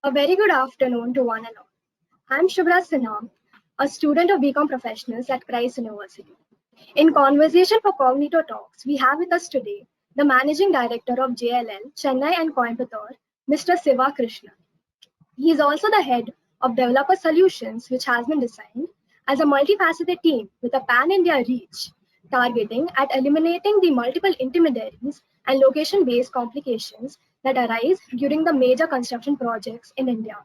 A very good afternoon to one and all. I'm Shubhra Sinha, a student of BCom Professionals at Christ University. In conversation for Cognito Talks, we have with us today the Managing Director of JLL, Chennai and Coimbatore, Mr. Siva Krishnan. He is also the head of Developer Solutions, which has been designed as a multifaceted team with a pan-India reach, targeting at eliminating the multiple intermediaries and location-based complications that arise during the major construction projects in India.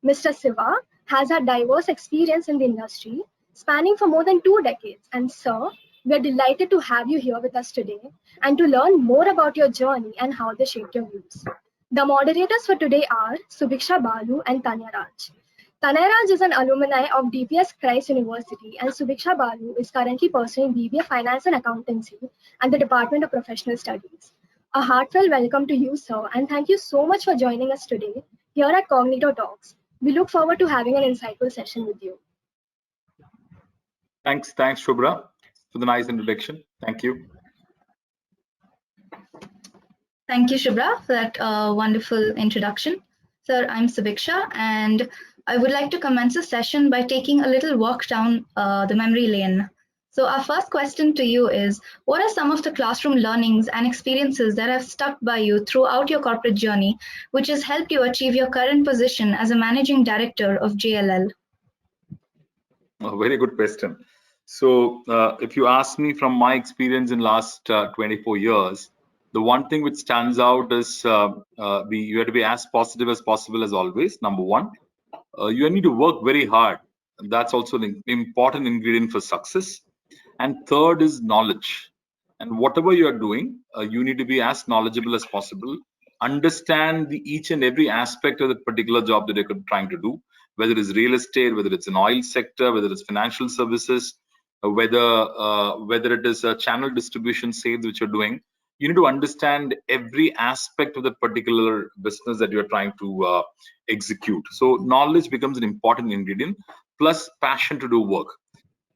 Mr. Siva has had diverse experience in the industry, spanning for more than 2 decades. And sir, we are delighted to have you here with us today and to learn more about your journey and how they shaped your views. The moderators for today are Subiksha Balu and Tanya Raj. Tanya Raj is an alumni of DPS Christ University, and Subiksha Balu is currently pursuing BBA Finance and Accountancy at the Department of Professional Studies. A heartfelt welcome to you, sir, and thank you so much for joining us today here at Cognito Talks. We look forward to having an insightful session with you. Thanks, Shubhra, for the nice introduction. Thank you. Thank you, Shubhra, for that wonderful introduction. Sir, I'm Subiksha, and I would like to commence the session by taking a little walk down the memory lane. So our first question to you is, what are some of the classroom learnings and experiences that have stuck by you throughout your corporate journey, which has helped you achieve your current position as a managing director of JLL? A very good question. So if you ask me from my experience in last 24 years, the one thing which stands out is you have to be as positive as possible as always, number one. You need to work very hard. That's also an important ingredient for success. And third is knowledge. And whatever you are doing, you need to be as knowledgeable as possible. Understand each and every aspect of the particular job that you're trying to do, whether it's real estate, whether it's an oil sector, whether it's financial services, whether it is a channel distribution sales which you're doing. You need to understand every aspect of the particular business that you're trying to execute. So knowledge becomes an important ingredient, plus passion to do work.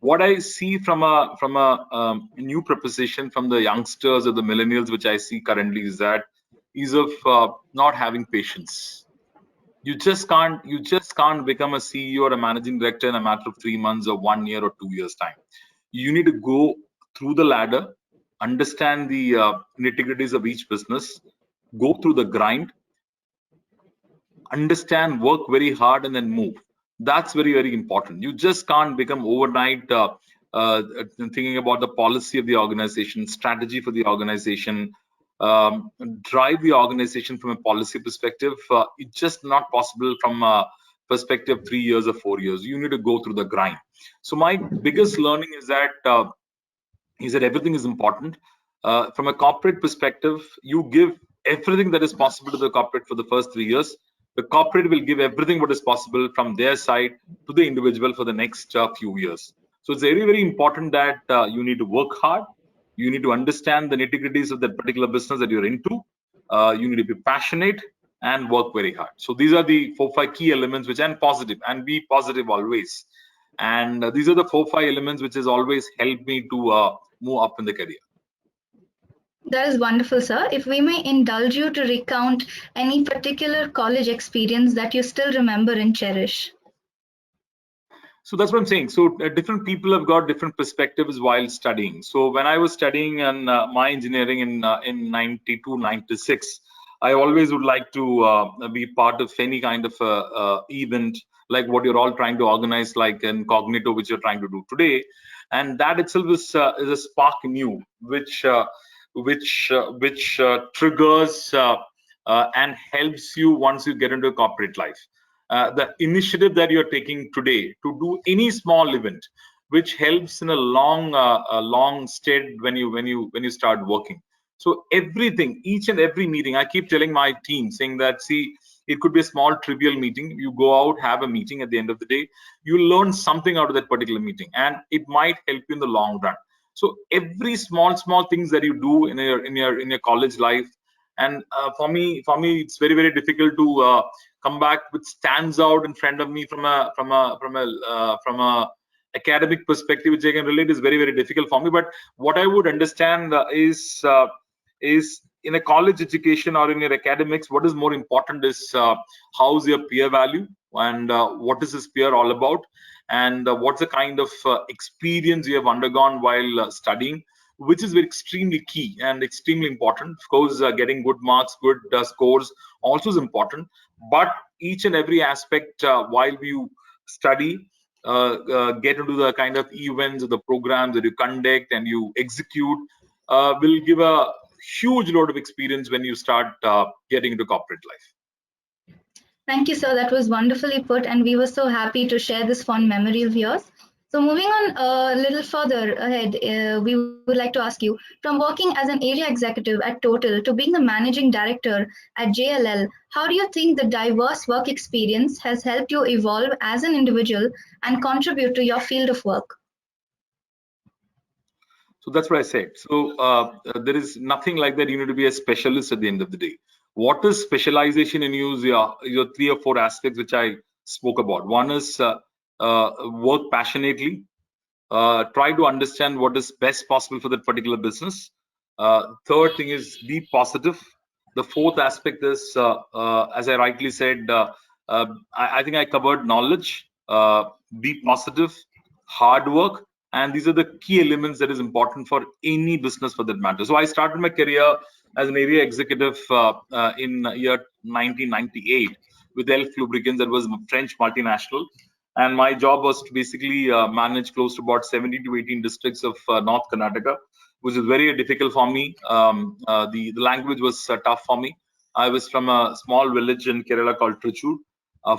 What I see from a new proposition from the youngsters or the millennials, which I see currently, is of not having patience. You just can't become a CEO or a managing director in a matter of 3 months or 1 year or 2 years time. You need to go through the ladder, understand the nitty-gritties of each business, go through the grind, understand, work very hard, and then move. That's very, very important. You just can't become overnight thinking about the policy of the organization, strategy for the organization, drive the organization from a policy perspective. It's just not possible from a perspective 3 years or 4 years. You need to go through the grind. So my biggest learning is that everything is important. From a corporate perspective, you give everything that is possible to the corporate for the first 3 years. The corporate will give everything what is possible from their side to the individual for the next few years. So it's very, very important that you need to work hard. You need to understand the nitty-gritties of that particular business that you're into. You need to be passionate and work very hard. So these are the 4-5 key elements which are positive, and be positive always. And these are the 4-5 elements which has always helped me to move up in the career. That is wonderful, sir. If we may indulge you to recount any particular college experience that you still remember and cherish. So that's what I'm saying. So different people have got different perspectives while studying. So when I was studying in my engineering in 92, 96, I always would like to be part of any kind of event like what you're all trying to organize, like in Cognito, which you're trying to do today. And that itself is a spark in you, which triggers and helps you once you get into corporate life. The initiative that you're taking today to do any small event, which helps in a long stay when you start working. So everything, each and every meeting, I keep telling my team, saying that, see, it could be a small trivial meeting. You go out, have a meeting. At the end of the day, you learn something out of that particular meeting, and it might help you in the long run. So every small things that you do in your college life, and for me, it's very, very difficult to come back which stands out in front of me from a academic perspective, which I can relate, is very, very difficult for me. But what I would understand is in a college education or in your academics, what is more important is how's your peer value, and what is this peer all about, and what's the kind of experience you have undergone while studying, which is very extremely key and extremely important. Of course, getting good marks, good scores also is important, but each and every aspect while you study, get into the kind of events or the programs that you conduct and you execute, will give a huge load of experience when you start getting into corporate life. Thank you, sir. That was wonderfully put, and we were so happy to share this fond memory of yours. So moving on a little further ahead, we would like to ask you, from working as an area executive at Total to being the managing director at JLL, how do you think the diverse work experience has helped you evolve as an individual and contribute to your field of work? So that's what I said. So there is nothing like that. You need to be a specialist at the end of the day. What is specialization in you? Your 3 or 4 aspects which I spoke about. One is work passionately. Try to understand what is best possible for that particular business. Third thing is be positive. The fourth aspect is, as I rightly said, I think I covered knowledge, be positive, hard work, and these are the key elements that is important for any business for that matter. So I started my career as an area executive in year 1998 with Elf Lubricants, that was a French multinational. And my job was to basically manage close to about 17 to 18 districts of North Karnataka, which is very difficult for me. The language was tough for me. I was from a small village in Kerala called Trichur.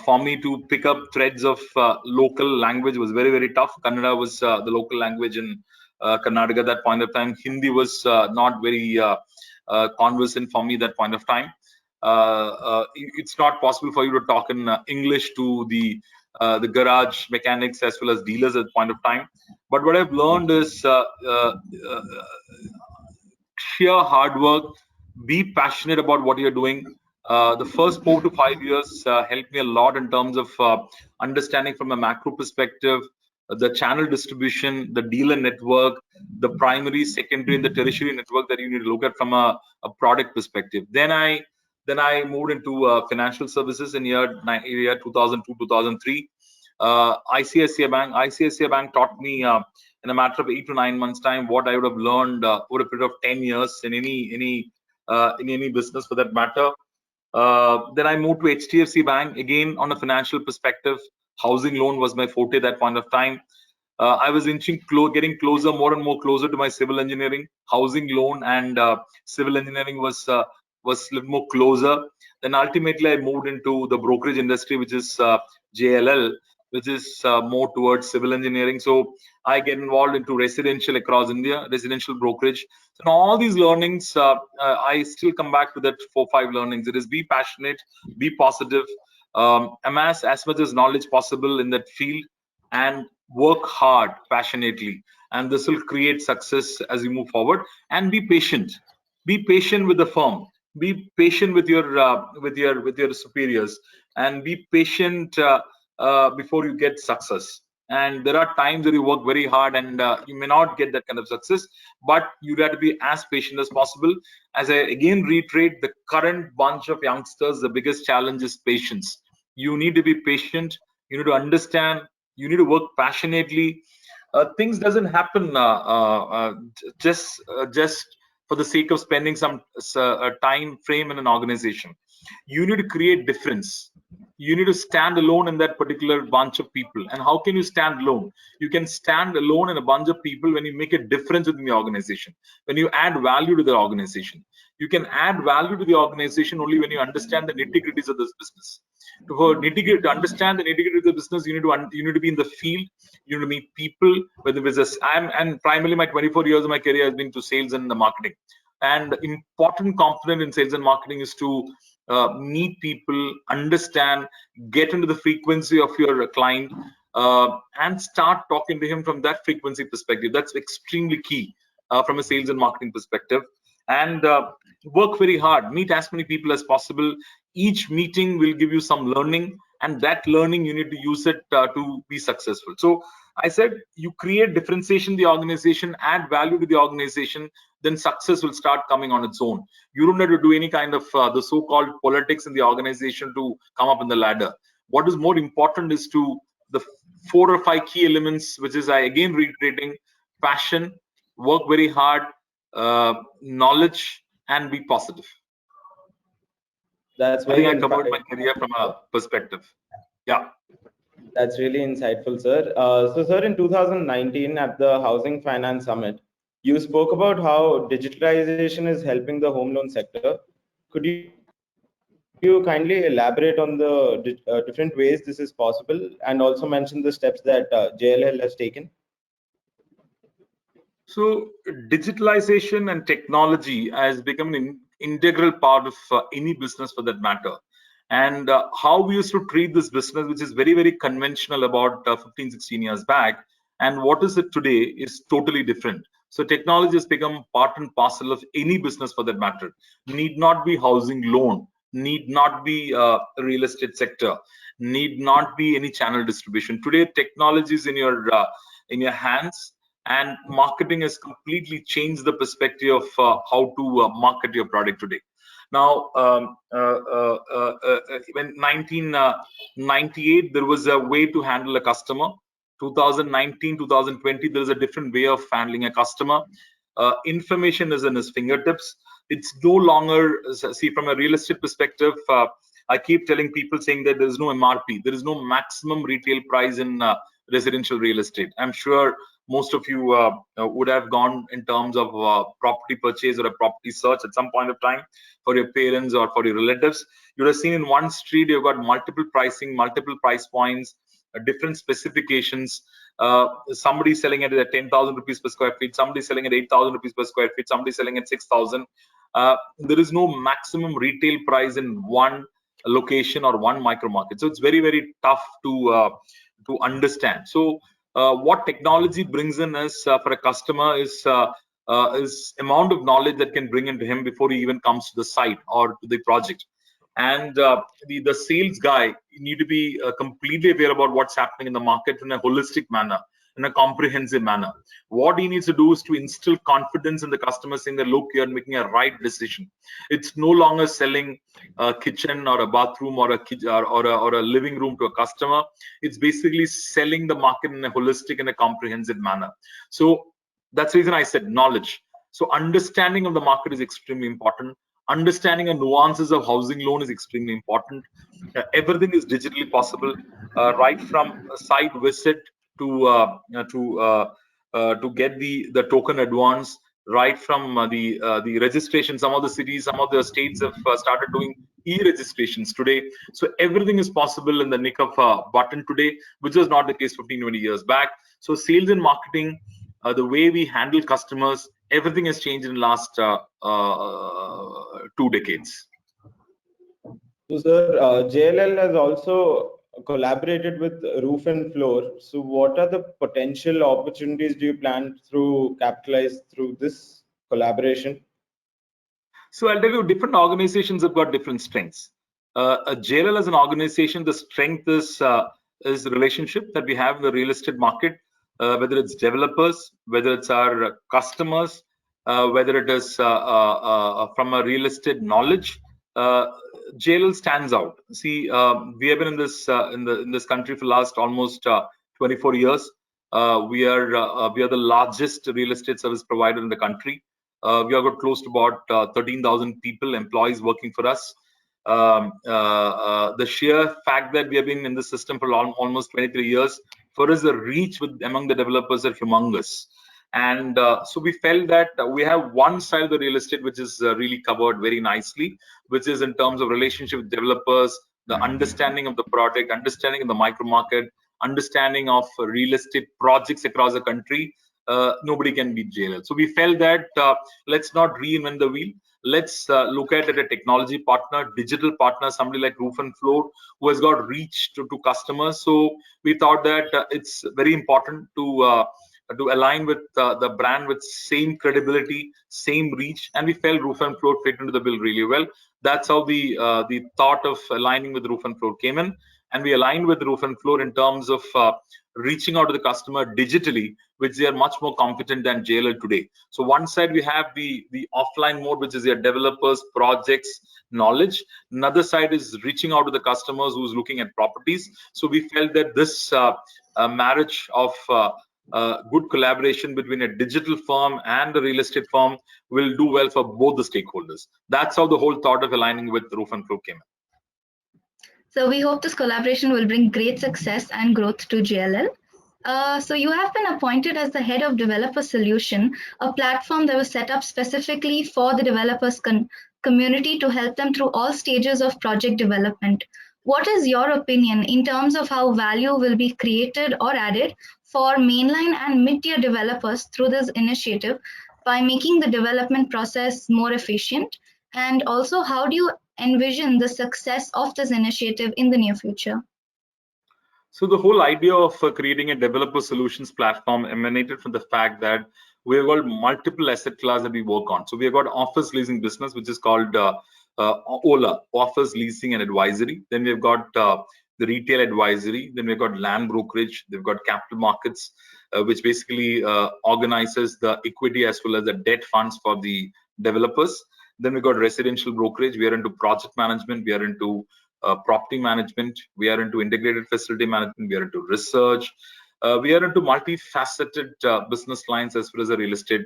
For me to pick up threads of local language was very, very tough. Kannada was the local language in Karnataka at that point of time. Hindi was not very conversant for me at that point of time. It's not possible for you to talk in English to the garage mechanics as well as dealers at the point of time. But what I've learned is sheer hard work, be passionate about what you're doing. The first 4 to 5 years helped me a lot in terms of understanding from a macro perspective, the channel distribution, the dealer network, the primary, secondary, and the tertiary network that you need to look at from a product perspective. Then I moved into financial services in year 2002, 2003. ICICI Bank taught me in a matter of 8 to 9 months' time what I would have learned over a period of 10 years in any business for that matter. Then I moved to HDFC Bank, again on a financial perspective. Housing loan was my forte at that point of time. I was getting closer, more and more closer to my civil engineering. Housing loan and civil engineering was a little more closer. Then ultimately I moved into the brokerage industry, which is JLL, which is more towards civil engineering. So I get involved into residential across India, residential brokerage. So in all these learnings, I still come back to that 4 or 5 learnings. It is be passionate, be positive, amass as much as knowledge possible in that field, and work hard passionately. And this will create success as you move forward. And be patient. Be patient with the firm. Be patient with your superiors, and be patient before you get success. And there are times that you work very hard and you may not get that kind of success, but you got to be as patient as possible. As I again reiterate, the current bunch of youngsters, the biggest challenge is patience. You need to be patient. You need to understand. You need to work passionately. Things doesn't happen just for the sake of spending some time frame in an organization. You need to create difference. You need to stand alone in that particular bunch of people. And how can you stand alone? You can stand alone in a bunch of people when you make a difference within the organization, when you add value to the organization. You can add value to the organization only when you understand the nitty-gritties of this business. To understand the nitty-gritty of the business, you need to be in the field. You need to meet people. Whether it's and primarily my 24 years of my career has been to sales and the marketing. And important component in sales and marketing is to meet people, understand, get into the frequency of your client, and start talking to him from that frequency perspective. That's extremely key from a sales and marketing perspective. And work very hard, meet as many people as possible. Each meeting will give you some learning, and that learning you need to use it to be successful. So I said, you create differentiation in the organization, add value to the organization, then success will start coming on its own. You don't have to do any kind of the so-called politics in the organization to come up in the ladder. What is more important is to the 4 or 5 key elements, which is, I again reiterating, passion, work very hard, knowledge, and be positive. That's I very think I covered my career from a perspective. Yeah. That's really insightful, sir. So, sir, in 2019 at the Housing Finance Summit, you spoke about how digitalization is helping the home loan sector. Could you kindly elaborate on the different ways this is possible, and also mention the steps that JLL has taken? So digitalization and technology has become an integral part of any business for that matter. And how we used to treat this business, which is very, very conventional about 15, 16 years back, and what is it today is totally different. So technology has become part and parcel of any business for that matter. Need not be housing loan, need not be real estate sector, need not be any channel distribution. Today, technology is in your hands, and marketing has completely changed the perspective of how to market your product today. Now, when 1998, there was a way to handle a customer. 2019, 2020, there is a different way of handling a customer. Information is in his fingertips. It's no longer, see, from a real estate perspective, I keep telling people saying that there is no MRP. There is no maximum retail price in residential real estate. I'm sure most of you would have gone in terms of property purchase or a property search at some point of time for your parents or for your relatives. You would have seen in one street, you've got multiple pricing, multiple price points, different specifications. Somebody selling it at 10,000 rupees per square feet, somebody selling at 8,000 rupees per square feet, somebody selling at 6,000. There is no maximum retail price in one location or one micro market. So it's very, very tough to understand. So what technology brings in is for a customer is amount of knowledge that can bring into him before he even comes to the site or to the project. And the sales guy, you need to be completely aware about what's happening in the market in a holistic manner, in a comprehensive manner. What he needs to do is to instill confidence in the customer, saying that, look, you're making a right decision. It's no longer selling a kitchen or a bathroom or a living room to a customer. It's basically selling the market in a holistic and a comprehensive manner. So that's the reason I said knowledge. So understanding of the market is extremely important. Understanding the nuances of housing loan is extremely important. Everything is digitally possible, right from a site visit to get the token advance, right from the registration. Some of the cities, some of the states have started doing e-registrations today. So everything is possible in the nick of a button today, which was not the case 15, 20 years back. So sales and marketing, the way we handle customers, everything has changed in the last 2 decades. So, sir, JLL has also collaborated with Roof and Floor. So, what are the potential opportunities do you plan to capitalize through this collaboration? So I'll tell you, different organizations have got different strengths. JLL as an organization, the strength is the relationship that we have in the real estate market, whether it's developers, whether it's our customers, whether it is from a real estate knowledge. JLL stands out. See, we have been in this country for the last almost 24 years. We are the largest real estate service provider in the country. We have got close to about 13,000 people, employees working for us. The sheer fact that we have been in the system for almost 23 years, for us, the reach among the developers are humongous. And so we felt that we have one side of the real estate which is really covered very nicely, which is in terms of relationship with developers, the understanding of the product, understanding of the micro market, understanding of real estate projects across the country. Nobody can beat JLL. So we felt that let's not reinvent the wheel. Let's look at it a technology partner, digital partner, somebody like Roof and Floor, who has got reach to customers. So we thought that it's very important to align with the brand with same credibility, same reach, and we felt Roof and Floor fit into the bill really well. That's how the thought of aligning with Roof and Floor came in, and we aligned with Roof and Floor in terms of reaching out to the customer digitally, which they are much more competent than JLL today. So one side we have the offline mode, which is your developers, projects, knowledge. Another side is reaching out to the customers who's looking at properties. So we felt that this marriage of good collaboration between a digital firm and a real estate firm will do well for both the stakeholders. That's how the whole thought of aligning with Roof and Flow came in. So we hope this collaboration will bring great success and growth to JLL. So you have been appointed as the head of Developer Solution, a platform that was set up specifically for the developers community to help them through all stages of project development. What is your opinion in terms of how value will be created or added for mainline and mid-tier developers through this initiative by making the development process more efficient? And also, how do you envision the success of this initiative in the near future? So the whole idea of creating a developer solutions platform emanated from the fact that we've got multiple asset class that we work on. So we've got office leasing business, which is called OLA, office leasing and advisory. Then we've got the retail advisory. Then we've got land brokerage. They've got capital markets, which basically organizes the equity as well as the debt funds for the developers. Then we've got residential brokerage. We are into project management. We are into property management. We are into integrated facility management. We are into research. We are into multifaceted business lines as far as the real estate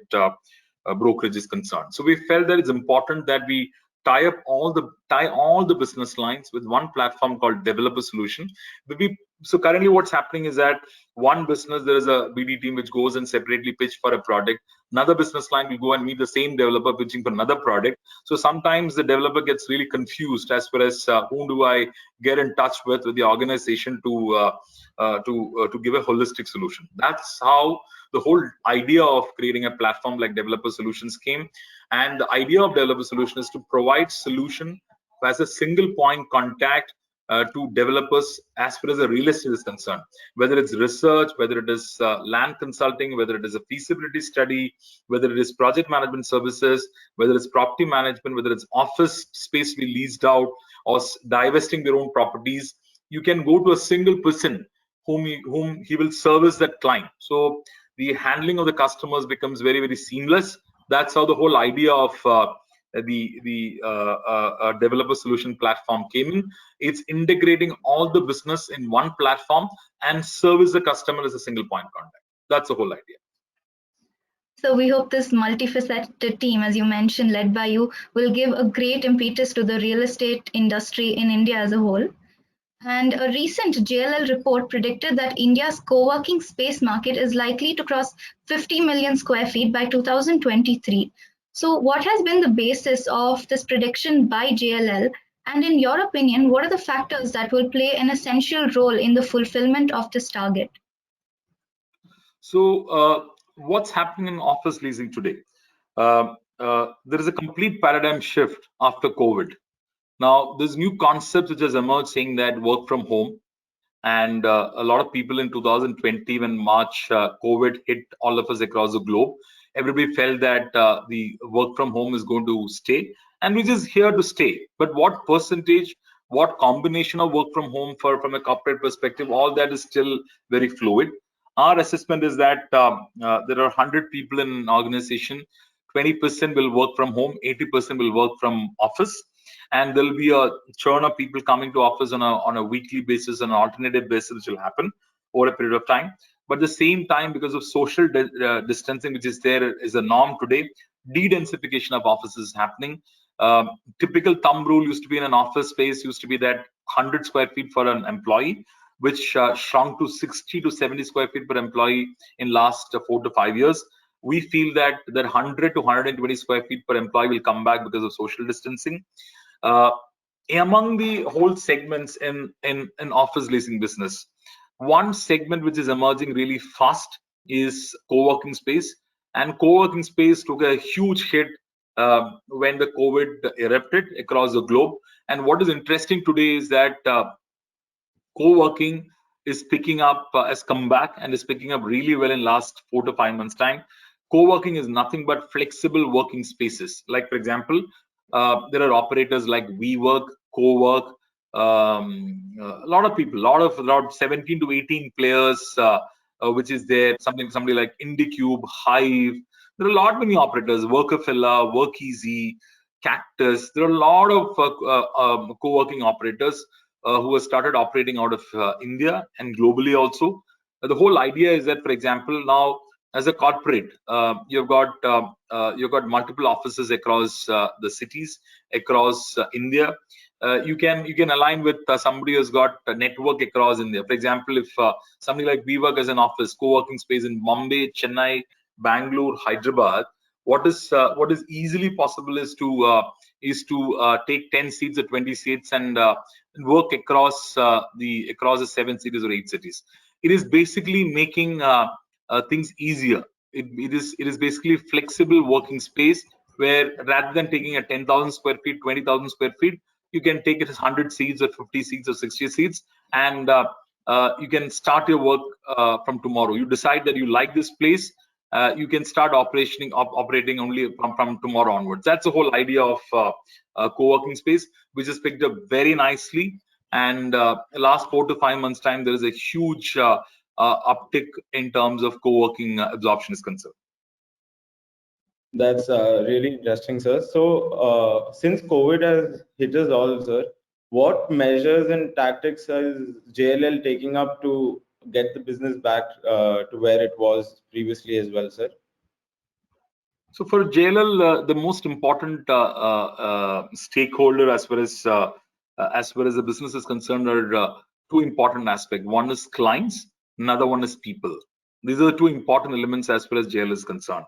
brokerage is concerned. So we felt that it's important that we tie all the business lines with one platform called Developer Solution. So currently what's happening is that one business, there is a BD team which goes and separately pitch for a product. Another business line will go and meet the same developer pitching for another product. So sometimes the developer gets really confused as far as whom do I get in touch with the organization to give a holistic solution. That's how the whole idea of creating a platform like Developer Solutions came. And the idea of Developer Solution is to provide solution as a single point contact to developers as far as the real estate is concerned, whether it's research, whether it is land consulting, whether it is a feasibility study, whether it is project management services, whether it's property management, whether it's office space we leased out or divesting their own properties. You can go to a single person whom he will service that client. So the handling of the customers becomes very, very seamless. That's how the whole idea of the developer solution platform came in. It's integrating all the business in one platform and service the customer as a single point contact. That's the whole idea. So we hope this multifaceted team, as you mentioned, led by you, will give a great impetus to the real estate industry in India as a whole. And a recent JLL report predicted that India's co-working space market is likely to cross 50 million square feet by 2023. So what has been the basis of this prediction by JLL? And in your opinion, what are the factors that will play an essential role in the fulfillment of this target? So what's happening in office leasing today? There is a complete paradigm shift after COVID. Now, there's new concepts which has emerged saying that work from home, and a lot of people in 2020 when March COVID hit all of us across the globe, everybody felt that the work from home is going to stay, and which is here to stay. But what percentage, what combination of work from home from a corporate perspective, all that is still very fluid. Our assessment is that there are 100 people in an organization, 20% will work from home, 80% will work from office. And there'll be a churn of people coming to office on a weekly basis, on an alternative basis, which will happen over a period of time. But at the same time, because of social distancing, which is there is a norm today, de-densification of offices is happening. Typical thumb rule used to be in an office space used to be that 100 square feet for an employee, which shrunk to 60 to 70 square feet per employee in last 4 to 5 years. We feel that 100 to 120 square feet per employee will come back because of social distancing. Among the whole segments in office leasing business, one segment which is emerging really fast is co-working space, and co-working space took a huge hit when the COVID erupted across the globe. And what is interesting today is that co-working is picking up, has come back and is picking up really well in last 4 to 5 months time. Co-working is nothing but flexible working spaces. Like, for example, there are operators like WeWork, CoWork, a lot of people, a lot 17 to 18 players, which is there. Somebody like IndieCube, Hive. There are a lot many operators. Workafella, Workeasy, Cactus. There are a lot of co-working operators who have started operating out of India and globally also. The whole idea is that, for example, now as a corporate, you've got multiple offices across the cities across India. You can align with somebody who's got a network across India. For example, if somebody like WeWork has an office, co-working space in Bombay, Chennai, Bangalore, Hyderabad, what is easily possible is to take 10 seats or 20 seats and work across the 7 cities or 8 cities. It is basically making things easier. It is basically flexible working space where rather than taking a 10,000 square feet, 20,000 square feet, you can take it as 100 seats or 50 seats or 60 seats, and you can start your work from tomorrow. You decide that you like this place, you can start operating only from tomorrow onwards. That's the whole idea of co-working space, which is picked up very nicely. And last 4 to 5 months time, there is a huge uptick in terms of co-working absorption is concerned. That's really interesting, sir. So, since COVID has hit us all, sir, what measures and tactics is JLL taking up to get the business back to where it was previously as well, sir? So for JLL, the most important stakeholder as far as the business is concerned are two important aspects. One is clients, another one is people. These are the two important elements as far as JLL is concerned.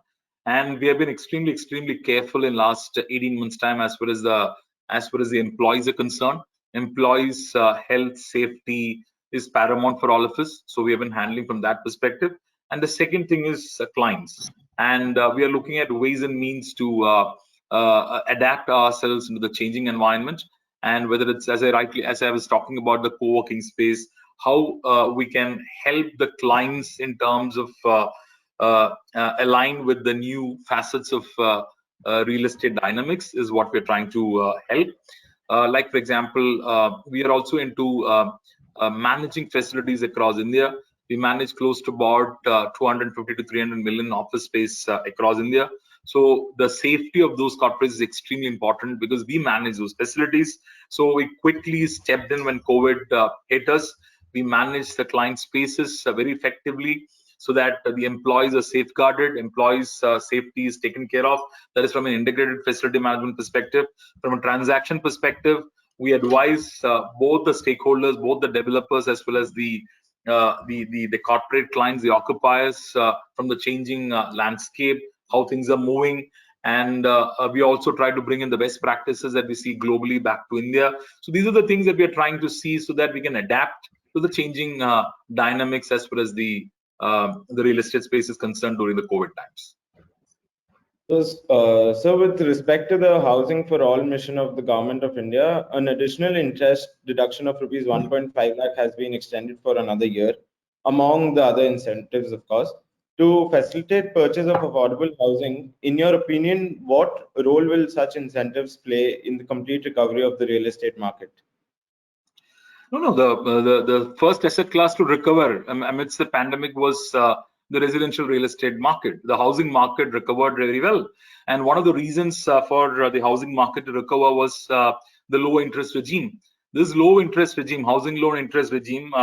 And we have been extremely careful in last 18 months time as far as the employees are concerned. Employees' health, safety is paramount for all of us. So we have been handling from that perspective. And the second thing is clients. And we are looking at ways and means to adapt ourselves into the changing environment. And whether it's, as I was talking about the co-working space, how we can help the clients in terms of align with the new facets of real estate dynamics is what we're trying to help. Like, for example, we are also into managing facilities across India. We manage close to about 250 to 300 million office space across India. So the safety of those corporates is extremely important because we manage those facilities. So we quickly stepped in when COVID hit us. We managed the client spaces very effectively so that the employees are safeguarded, employees' safety is taken care of. That is from an integrated facility management perspective. From a transaction perspective, we advise both the stakeholders, both the developers as well as the corporate clients, the occupiers, from the changing landscape, how things are moving. And we also try to bring in the best practices that we see globally back to India. So these are the things that we are trying to see so that we can adapt to the changing dynamics as far as the real estate space is concerned during the COVID times. So with respect to the Housing for All mission of the Government of India, an additional interest deduction of rupees 1.5 lakh has been extended for another year, among the other incentives, of course, to facilitate purchase of affordable housing. In your opinion, what role will such incentives play in the complete recovery of the real estate market? No, the first asset class to recover amidst the pandemic was the residential real estate market. The housing market recovered very well, and one of the reasons for the housing market to recover was the low interest regime. This low interest regime, housing loan interest regime, we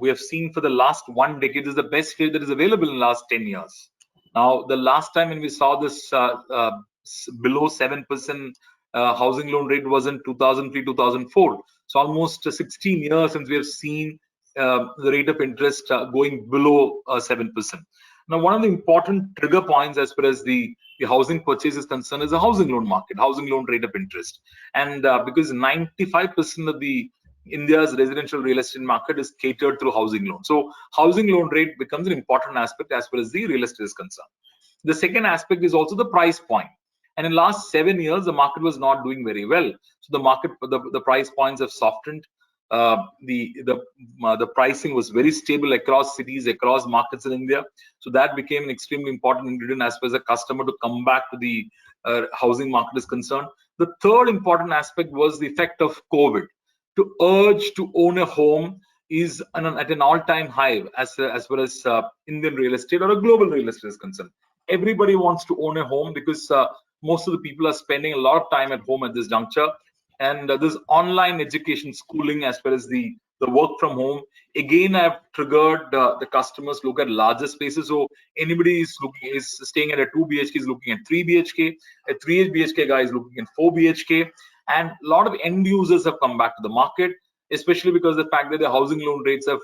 have seen for the last 1 decade is the best rate that is available in the last 10 years. Now, the last time when we saw this below 7% housing loan rate was in 2003, 2004. So almost 16 years since we have seen the rate of interest going below 7%. Now, one of the important trigger points as far as the housing purchase is concerned is the housing loan market, housing loan rate of interest. And because 95% of the India's residential real estate market is catered through housing loan. So housing loan rate becomes an important aspect as far as the real estate is concerned. The second aspect is also the price point. And in the last 7 years, the market was not doing very well. So the price points have softened. The pricing was very stable across cities, across markets in India. So that became an extremely important ingredient as far as a customer to come back to the housing market is concerned. The third important aspect was the effect of COVID. To urge to own a home is at an all-time high as far as Indian real estate or a global real estate is concerned. Everybody wants to own a home because most of the people are spending a lot of time at home at this juncture. And this online education schooling as far as the work from home, again, I've triggered the customers look at larger spaces. So anybody is staying at a 2 BHK is looking at 3 BHK, a 3 BHK guy is looking at 4 BHK. And a lot of end users have come back to the market, especially because of the fact that the housing loan rates have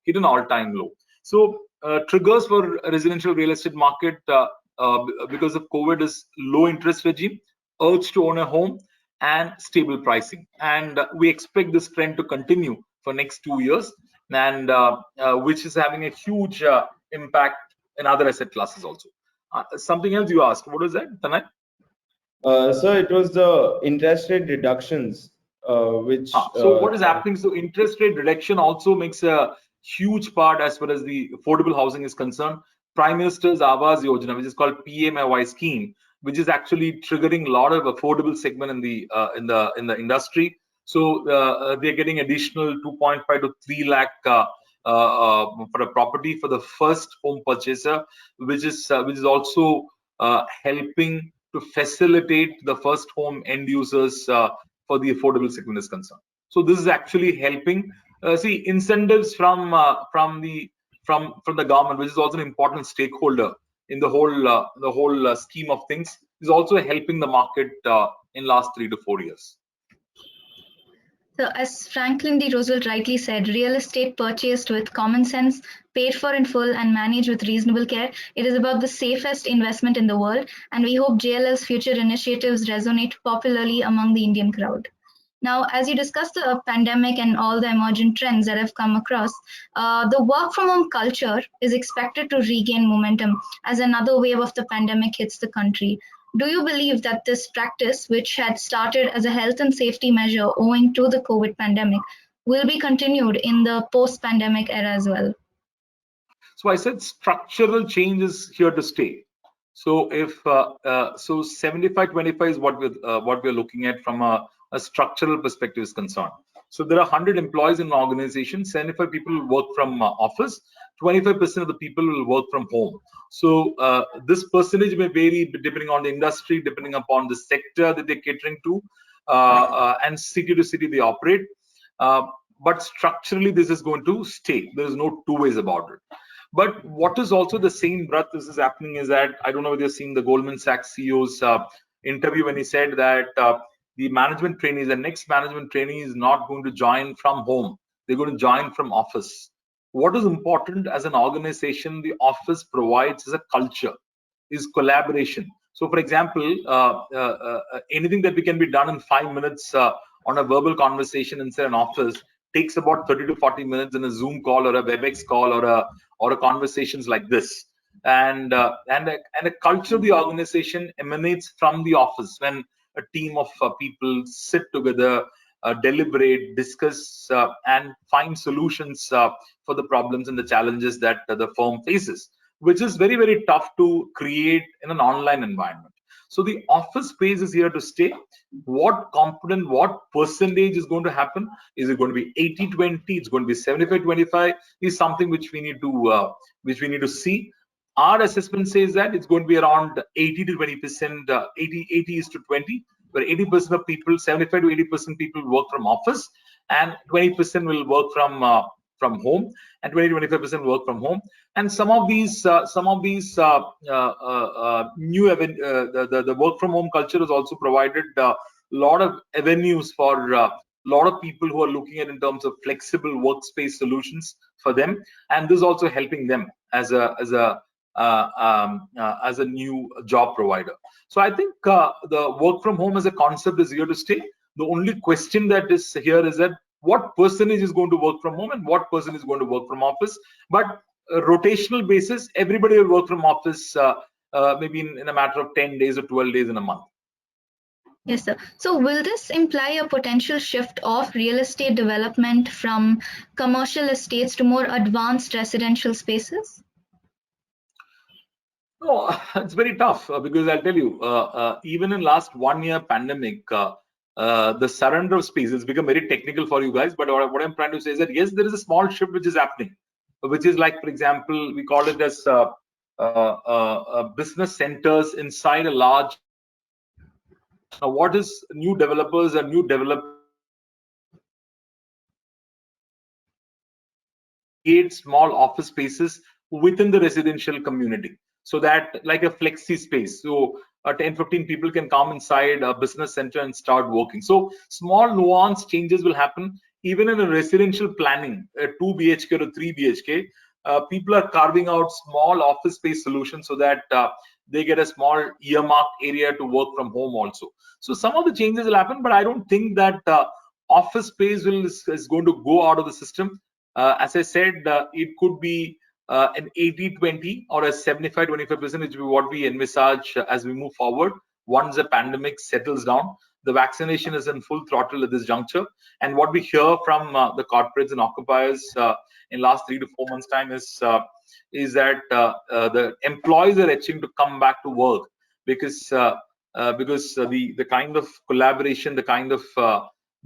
hit an all-time low. So triggers for residential real estate market because of COVID is low interest regime, urge to own a home, and stable pricing. And we expect this trend to continue for next 2 years, and which is having a huge impact in other asset classes also. Something else you asked, what was that, Tanay? So it was the interest rate reductions, which. So what is happening? So interest rate reduction also makes a huge part as far as the affordable housing is concerned. Prime Minister's Awas Yojana, which is called PMAY scheme, which is actually triggering a lot of affordable segment in the industry. So they're getting additional 2.5 to 3 lakh for a property for the first home purchaser, which is also helping to facilitate the first home end users for the affordable segment is concerned. So this is actually helping. See, incentives from the government, which is also an important stakeholder in the whole scheme of things, is also helping the market in last 3 to 4 years. So as Franklin D. Roosevelt rightly said, real estate purchased with common sense, paid for in full, and managed with reasonable care, it is about the safest investment in the world, and we hope JLL's future initiatives resonate popularly among the Indian crowd. Now, as you discussed the pandemic and all the emergent trends that have come across, the work from home culture is expected to regain momentum as another wave of the pandemic hits the country. Do you believe that this practice, which had started as a health and safety measure owing to the COVID pandemic, will be continued in the post-pandemic era as well? So I said structural change is here to stay. So if so 75-25 is what we're looking at from a structural perspective is concerned. So there are 100 employees in an organization, 75 people will work from office, 25% of the people will work from home. So this percentage may vary depending on the industry, depending upon the sector that they're catering to, and city to city they operate. But structurally, this is going to stay. There is no two ways about it. But what is also the same breath this is happening is that, I don't know whether you've seen the Goldman Sachs CEO's interview when he said that the management trainees, the next management trainee is not going to join from home. They're going to join from office. What is important as an organization, the office provides as a culture, is collaboration. So for example, anything that we can be done in 5 minutes on a verbal conversation inside an office takes about 30 to 40 minutes in a Zoom call or a WebEx call or a conversations like this. And a culture of the organization emanates from the office when a team of people sit together, deliberate, discuss, and find solutions for the problems and the challenges that the firm faces, which is very, very tough to create in an online environment. So the office space is here to stay. What component, what percentage is going to happen? Is it going to be 80-20? It's going to be 75-25? Is something which we need to see. Our assessment says that it's going to be around 80 to 20%, 80 is to 20, where 80% of people, 75 to 80% people work from office, and 20% will work from home, and 20-25% work from home. And some of these new the work from home culture has also provided a lot of avenues for a lot of people who are looking at in terms of flexible workspace solutions for them, and this is also helping them as a new job provider. So I think the work from home as a concept is here to stay. The only question that is here is that what percentage is going to work from home and what percentage is going to work from office. But rotational basis, everybody will work from office maybe in a matter of 10 days or 12 days in a month. Yes, sir. So will this imply a potential shift of real estate development from commercial estates to more advanced residential spaces? No, it's very tough because I'll tell you, even in last 1 year pandemic, the surrender of space has become very technical for you guys. But what I'm trying to say is that yes, there is a small shift which is happening, which is like, for example, we call it as business centers inside a large. Now, what is new developers and new developers create small office spaces within the residential community, so that like a flexi space, so 10-15 people can come inside a business center and start working. So small nuance changes will happen even in a residential planning, a 2 BHK or a 3 BHK. People are carving out small office space solutions so that they get a small earmarked area to work from home also. So some of the changes will happen, but I don't think that office space is going to go out of the system. As I said, it could be an 80-20 or a 75-25%, which is what we envisage as we move forward once the pandemic settles down. The vaccination is in full throttle at this juncture, and what we hear from the corporates and occupiers in last 3 to 4 months' time is that the employees are itching to come back to work because the kind of collaboration, the kind of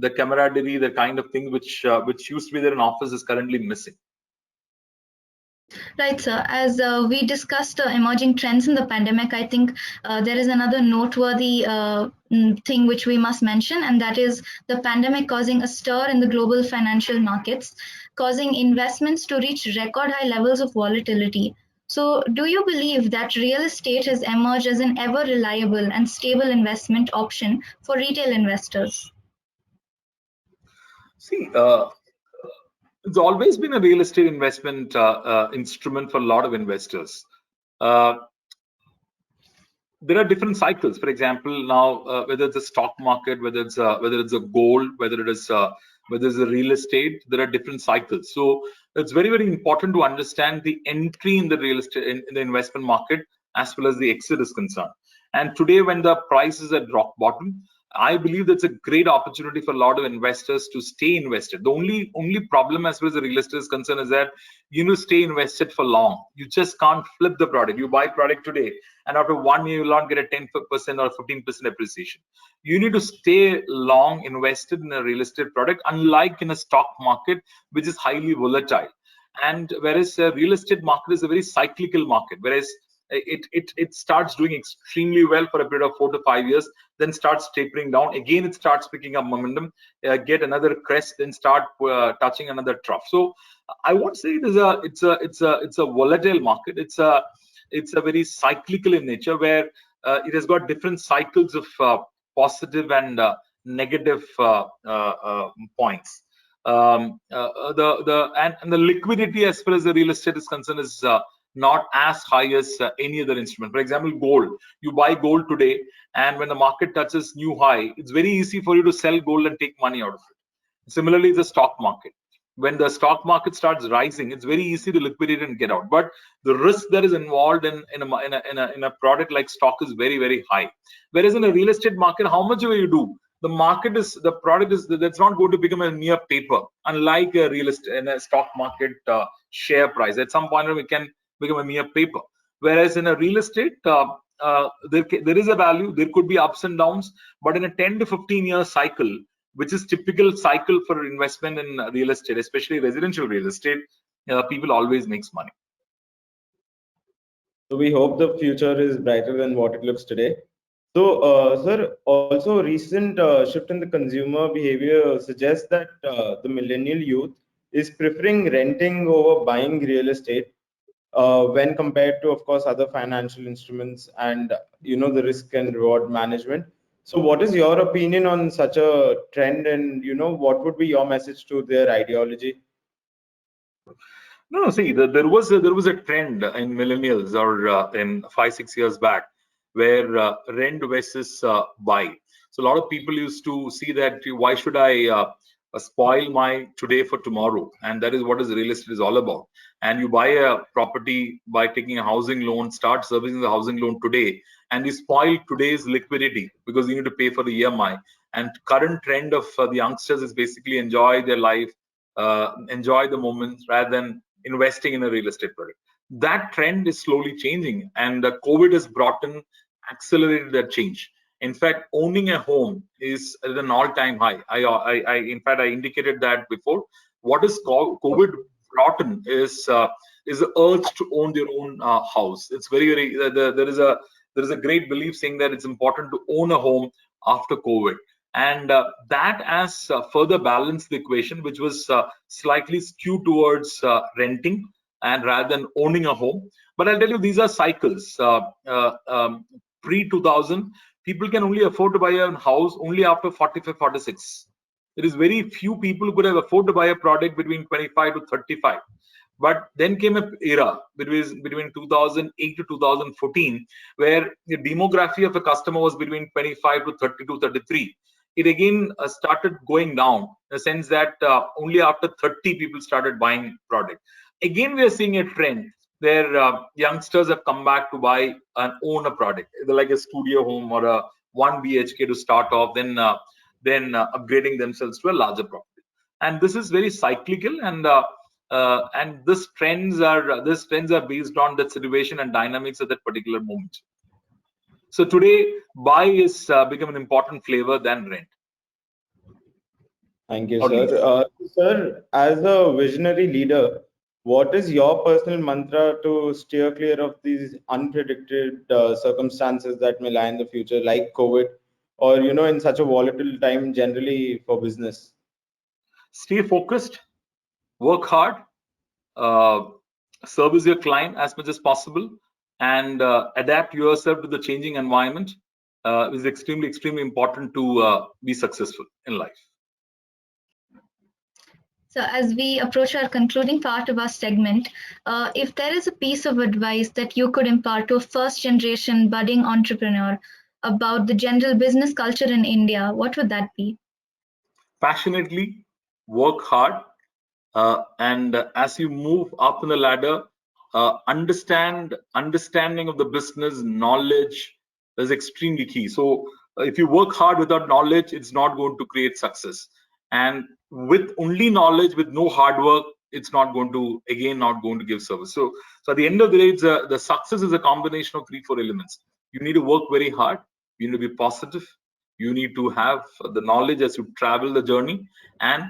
the camaraderie, the kind of thing which used to be there in office is currently missing. Right, sir. As we discussed emerging trends in the pandemic, I think there is another noteworthy thing which we must mention, and that is the pandemic causing a stir in the global financial markets, causing investments to reach record high levels of volatility. So, do you believe that real estate has emerged as an ever reliable and stable investment option for retail investors? See, it's always been a real estate investment instrument for a lot of investors. There are different cycles. For example, now whether it's a stock market, whether it's a gold, whether it's a real estate, there are different cycles. So it's very, very important to understand the entry in the real estate in the investment market as well as the exit is concerned. And today, when the price is at rock bottom, I believe that's a great opportunity for a lot of investors to stay invested. The only problem as far as the real estate is concerned is that you need to stay invested for long. You just can't flip the product. You buy product today, and after 1 year, you will not get a 10% or 15% appreciation. You need to stay long invested in a real estate product, unlike in a stock market, which is highly volatile. And whereas a real estate market is a very cyclical market, whereas it starts doing extremely well for a period of 4 to 5 years, then starts tapering down. Again, it starts picking up momentum, get another crest, then start touching another trough. So I won't say it's a volatile market. It's a very cyclical in nature, where it has got different cycles of positive and negative points. The liquidity as far as the real estate is concerned is not as high as any other instrument. For example, gold. You buy gold today, and when the market touches new high, it's very easy for you to sell gold and take money out of it. Similarly, the stock market. When the stock market starts rising, it's very easy to liquidate and get out. But the risk that is involved in a product like stock is very, very high. Whereas in a real estate market, how much will you do? The product is that's not going to become a mere paper, unlike a real estate in a stock market share price. At some point, it can become a mere paper. Whereas in a real estate, there is a value. There could be ups and downs, but in a 10 to 15 year cycle, which is typical cycle for investment in real estate, especially residential real estate, people always makes money. So we hope the future is brighter than what it looks today. So, sir, also recent shift in the consumer behavior suggests that the millennial youth is preferring renting over buying real estate when compared to, of course, other financial instruments and the risk and reward management. So, what is your opinion on such a trend, and what would be your message to their ideology? No, see, there was a trend in millennials or in 5-6 years back where rent versus buy. So a lot of people used to see that why should I spoil my today for tomorrow, and that is what is real estate is all about. And you buy a property by taking a housing loan, start servicing the housing loan today, and you spoil today's liquidity because you need to pay for the EMI. And current trend of the youngsters is basically enjoy their life, enjoy the moment rather than investing in a real estate product. that trend is slowly changing, and COVID has brought in, accelerated that change. In fact, owning a home is at an all-time high. In fact, I indicated that before. What is COVID brought in is the urge to own their own house. It's very there is a great belief saying that it's important to own a home after COVID, and that has further balanced the equation, which was slightly skewed towards renting and rather than owning a home. But I'll tell you, these are cycles. Pre-2000, people can only afford to buy a house only after 45, 46. There is very few people who could have afforded to buy a product between 25 to 35. But then came an era between 2008 to 2014, where the demography of a customer was between 25 to 32, 33. It again started going down, in the sense that only after 30 people started buying product. Again, we are seeing a trend where youngsters have come back to buy and own a product, either like a studio home or a 1 BHK to start off, then upgrading themselves to a larger property. And this is very cyclical, and these trends are based on that situation and dynamics at that particular moment. So today, buy is become an important flavor than rent. Thank you, sir. Sir, as a visionary leader, what is your personal mantra to steer clear of these unpredicted circumstances that may lie in the future, like COVID, or in such a volatile time generally for business? Stay focused, work hard, service your client as much as possible, and adapt yourself to the changing environment is extremely important to be successful in life. So as we approach our concluding part of our segment, if there is a piece of advice that you could impart to a first generation budding entrepreneur about the general business culture in India, what would that be? Passionately work hard, and as you move up in the ladder, understanding of the business knowledge is extremely key. So if you work hard without knowledge, it's not going to create success. And with only knowledge, with no hard work, it's not going to give service. So at the end of the day, the success is a combination of 3-4 elements. You need to work very hard. You need to be positive. You need to have the knowledge as you travel the journey, and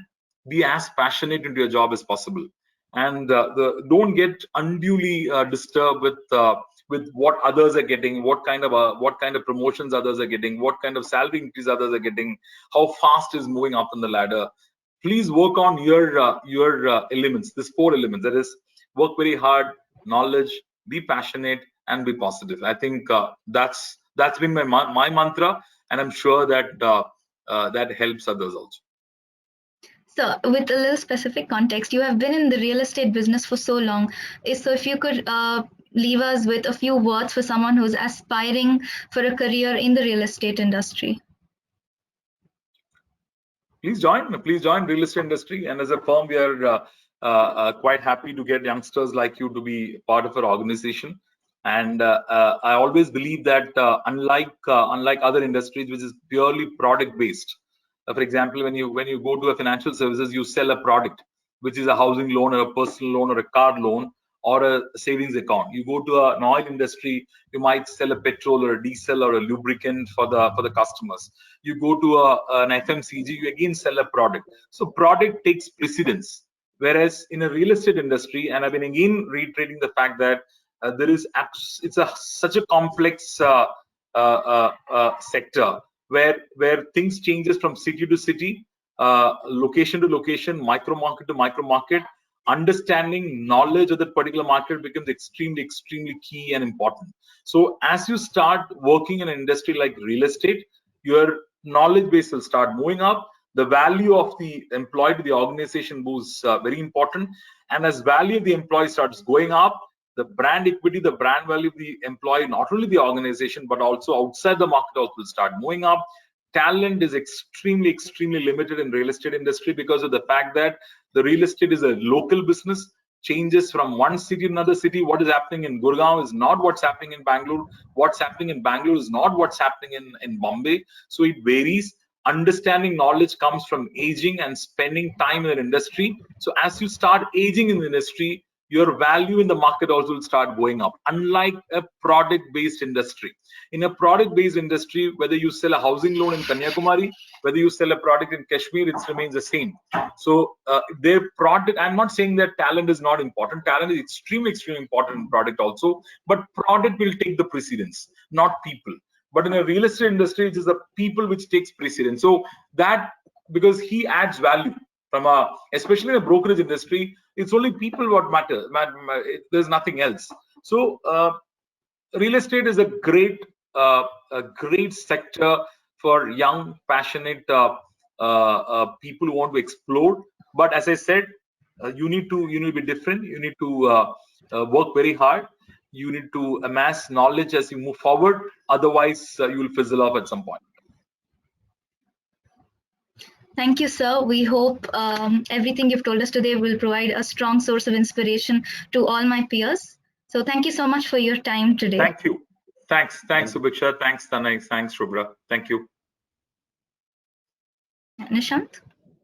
be as passionate into your job as possible. And don't get unduly disturbed with what others are getting, what kind of promotions others are getting, what kind of salary increase others are getting, how fast is moving up in the ladder. Please work on your elements, these 4 elements. That is, work very hard, knowledge, be passionate, and be positive. I think that's been my mantra, and I'm sure that that helps others also. So with a little specific context, you have been in the real estate business for so long. So if you could leave us with a few words for someone who's aspiring for a career in the real estate industry. Please join real estate industry, and as a firm, we are quite happy to get youngsters like you to be part of our organization. And I always believe that unlike other industries, which is purely product based, for example, when you go to a financial services, you sell a product, which is a housing loan or a personal loan or a car loan or a savings account. You go to an oil industry, you might sell a petrol or a diesel or a lubricant for the customers. You go to an FMCG, you again sell a product. So product takes precedence. Whereas in a real estate industry, and I've been again reiterating the fact that it's such a complex sector where things changes from city to city, location to location, micro market to micro market. Understanding knowledge of that particular market becomes extremely key and important. So as you start working in an industry like real estate, your knowledge base will start moving up. The value of the employee to the organization moves very important, and as value of the employee starts going up, the brand equity, the brand value of the employee, not only the organization but also outside the market, also will start moving up. Talent is extremely limited in real estate industry because of the fact that the real estate is a local business, changes from one city to another city. What is happening in Gurgaon is not what's happening in Bangalore. What's happening in Bangalore is not what's happening in Bombay. So it varies. Understanding knowledge comes from aging and spending time in an industry. So as you start aging in the industry, your value in the market also will start going up. Unlike a product-based industry. In a product-based industry, whether you sell a housing loan in Kanyakumari, whether you sell a product in Kashmir, it remains the same. So their product, I'm not saying that talent is not important. Talent is extremely, extremely important in product also, but product will take the precedence, not people. But in a real estate industry, it is the people which takes precedence. So that, because he adds value from especially in a brokerage industry, it's only people what matter. There's nothing else. So real estate is a great sector for young, passionate people who want to explore. But as I said, you need to be different. You need to work very hard. You need to amass knowledge as you move forward. Otherwise, you will fizzle off at some point. Thank you, sir. We hope everything you've told us today will provide a strong source of inspiration to all my peers. So thank you so much for your time today. Thank you. Thanks, Subiksha. Thanks, Tanay. Thanks, Shubhra. Thank you. Nishant?